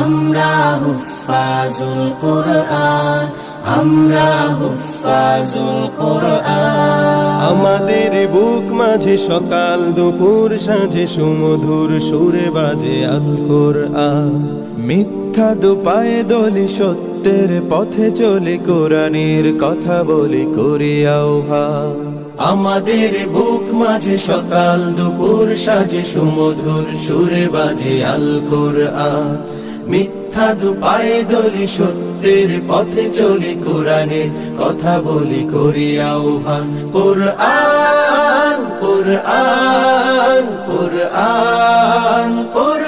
আমরা হুফাজুল কুরআন, আমরা হুফাজুল কুরআন। আমাদের বুক মাঝে সকাল দুপুর সাঁঝে সুমধুর সুরে বাজে আল কোরআন। মিথ্যা দুপায়ে দলি সত্যের পথে চলে কোরআনের কথা বলি করি আহ্বান। আমাদের বুক মাঝে সকাল দুপুর সাঁঝে সুমধুর সুরে বাজে আল কোরআন। মিথ্যা দুপায়ে দলি সত্যের পথে চলি কোরআনের কথা বলি করি আহ্বান। কোরআন কোরআন কোরআন কোরআন।